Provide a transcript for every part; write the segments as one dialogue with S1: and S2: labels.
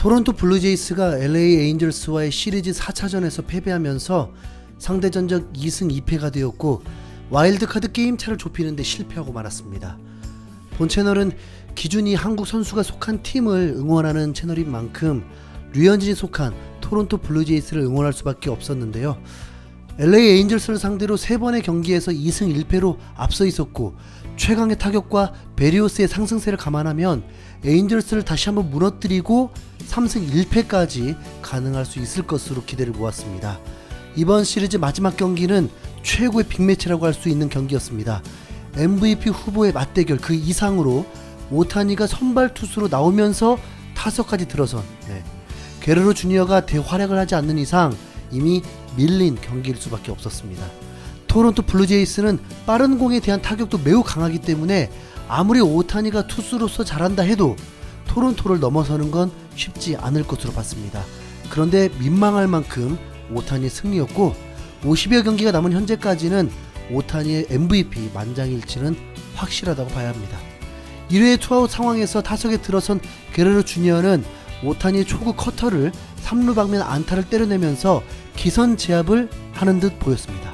S1: 토론토 블루제이스가 LA 에인절스와의 시리즈 4차전에서 패배하면서 상대 전적 2승 2패가 되었고 와일드카드 게임차를 좁히는 데 실패하고 말았습니다. 본 채널은 기준이 한국 선수가 속한 팀을 응원하는 채널인 만큼 류현진이 속한 토론토 블루제이스를 응원할 수밖에 없었는데요. LA 에인절스를 상대로 3번의 경기에서 2승 1패로 앞서 있었고 최강의 타격과 베리오스의 상승세를 감안하면 에인절스를 다시 한번 무너뜨리고 3승 1패까지 가능할 수 있을 것으로 기대를 모았습니다. 이번 시리즈 마지막 경기는 최고의 빅매치라고 할 수 있는 경기였습니다. MVP 후보의 맞대결 그 이상으로 오타니가 선발 투수로 나오면서 타석까지 들어선 게레로 주니어가 대활약을 하지 않는 이상 이미 밀린 경기일 수밖에 없었습니다. 토론토 블루제이스는 빠른 공에 대한 타격도 매우 강하기 때문에 아무리 오타니가 투수로서 잘한다 해도 토론토를 넘어서는 건 쉽지 않을 것으로 봤습니다. 그런데 민망할 만큼 오타니의 승리였고 50여 경기가 남은 현재까지는 오타니의 MVP 만장일치는 확실하다고 봐야 합니다. 1회 투아웃 상황에서 타석에 들어선 게레로 주니어는 오타니의 초구 커터를 3루 방면 안타를 때려내면서 기선 제압을 하는 듯 보였습니다.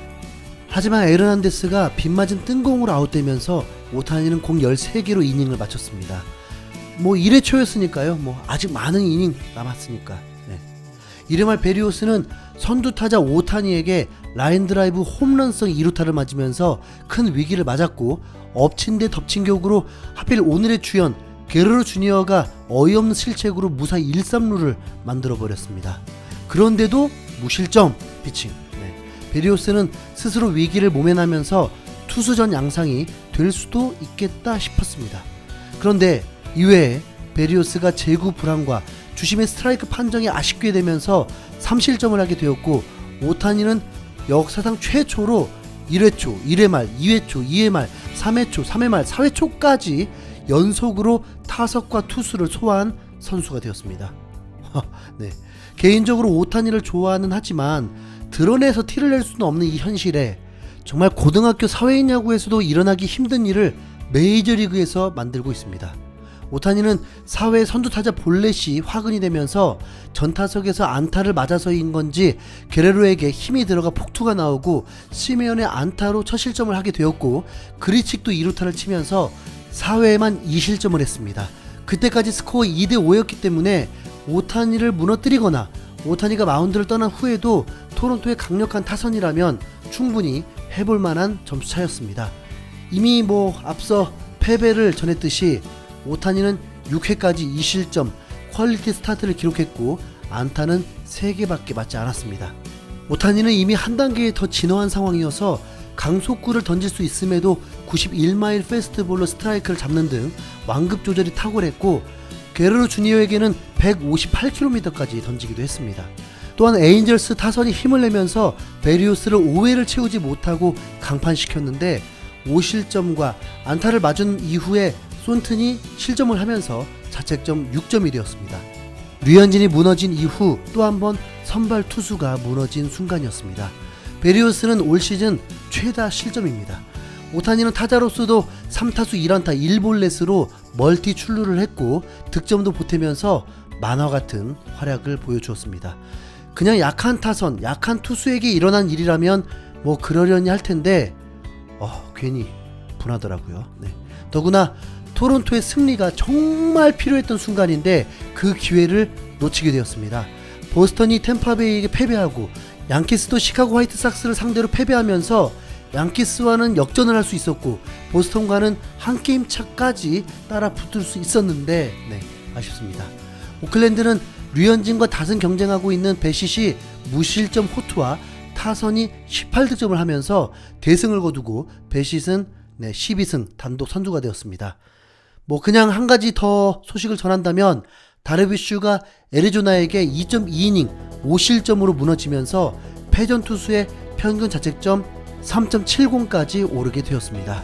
S1: 하지만 에르난데스가 빗맞은 뜬공으로 아웃되면서 오타니는 공 13개로 이닝을 마쳤습니다. 1회 초였으니까요. 아직 많은 이닝 남았으니까. 이르말 베리오스는 선두 타자 오타니에게 라인 드라이브 홈런성 2루타를 맞으면서 큰 위기를 맞았고 엎친 데 덮친 격으로 하필 오늘의 주연 게레로 주니어가 어이없는 실책으로 무사 1-3루를 만들어버렸습니다. 그런데도 무실점 피칭. 베리오스는 스스로 위기를 모면하면서 투수전 양상이 될 수도 있겠다 싶었습니다. 그런데 이외에 베리오스가 제구 불안과 주심의 스트라이크 판정이 아쉽게 되면서 3실점을 하게 되었고 오타니는 역사상 최초로 1회 초, 1회 말, 2회 초, 2회 말, 3회 초, 3회 말, 4회 초까지 연속으로 타석과 투수를 소화한 선수가 되었습니다. 개인적으로 오타니를 좋아하는 하지만 드러내서 티를 낼 수는 없는 이 현실에 정말 고등학교 사회인 야구에서도 일어나기 힘든 일을 메이저리그에서 만들고 있습니다. 오타니는 4회 선두타자 볼넷이 화근이 되면서 전타석에서 안타를 맞아서인 건지 게레로에게 힘이 들어가 폭투가 나오고 시메온의 안타로 첫 실점을 하게 되었고 그리칙도 2루타를 치면서 4회에만 2실점을 했습니다. 그때까지 스코어 2대5였기 때문에 오타니를 무너뜨리거나 오타니가 마운드를 떠난 후에도 토론토의 강력한 타선이라면 충분히 해볼 만한 점수차였습니다. 이미 앞서 패배를 전했듯이 오타니는 6회까지 2실점 퀄리티 스타트를 기록했고 안타는 3개밖에 맞지 않았습니다. 오타니는 이미 한 단계 더 진화한 상황이어서 강속구를 던질 수 있음에도 91마일 패스트볼로 스트라이크를 잡는 등 완급 조절이 탁월했고 게레로 주니어에게는 158km까지 던지기도 했습니다. 또한 에인절스 타선이 힘을 내면서 베리오스를 5회를 채우지 못하고 강판시켰는데 5실점과 안타를 맞은 이후에 손튼이 실점을 하면서 자책점 6점이 되었습니다. 류현진이 무너진 이후 또 한 번 선발 투수가 무너진 순간이었습니다. 베리오스는 올 시즌 최다 실점입니다. 오타니는 타자로서도 3타수 1안타 1볼넷으로 멀티 출루를 했고 득점도 보태면서 만화 같은 활약을 보여주었습니다. 그냥 약한 타선, 약한 투수에게 일어난 일이라면 그러려니 할 텐데 괜히 분하더라고요. 더구나 토론토의 승리가 정말 필요했던 순간인데 그 기회를 놓치게 되었습니다. 보스턴이 템파베이에게 패배하고 양키스도 시카고 화이트삭스를 상대로 패배하면서 양키스와는 역전을 할 수 있었고 보스턴과는 한 게임 차까지 따라 붙을 수 있었는데 아쉽습니다. 오클랜드는 류현진과 다승 경쟁하고 있는 베시시 무실점 호투와 타선이 18득점을 하면서 대승을 거두고 베시는 12승 단독 선두가 되었습니다. 그냥 한 가지 더 소식을 전한다면 다르비슈가 애리조나에게 2.2이닝 5실점으로 무너지면서 패전 투수의 평균 자책점 3.70까지 오르게 되었습니다.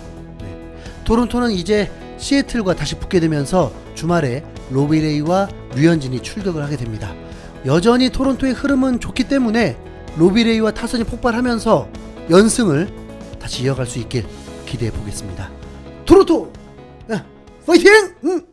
S1: 토론토는 이제 시애틀과 다시 붙게 되면서 주말에 로비레이와 류현진이 출격을 하게 됩니다. 여전히 토론토의 흐름은 좋기 때문에 로비레이와 타선이 폭발하면서 연승을 다시 이어갈 수 있길 기대해 보겠습니다. 토론토 파이팅!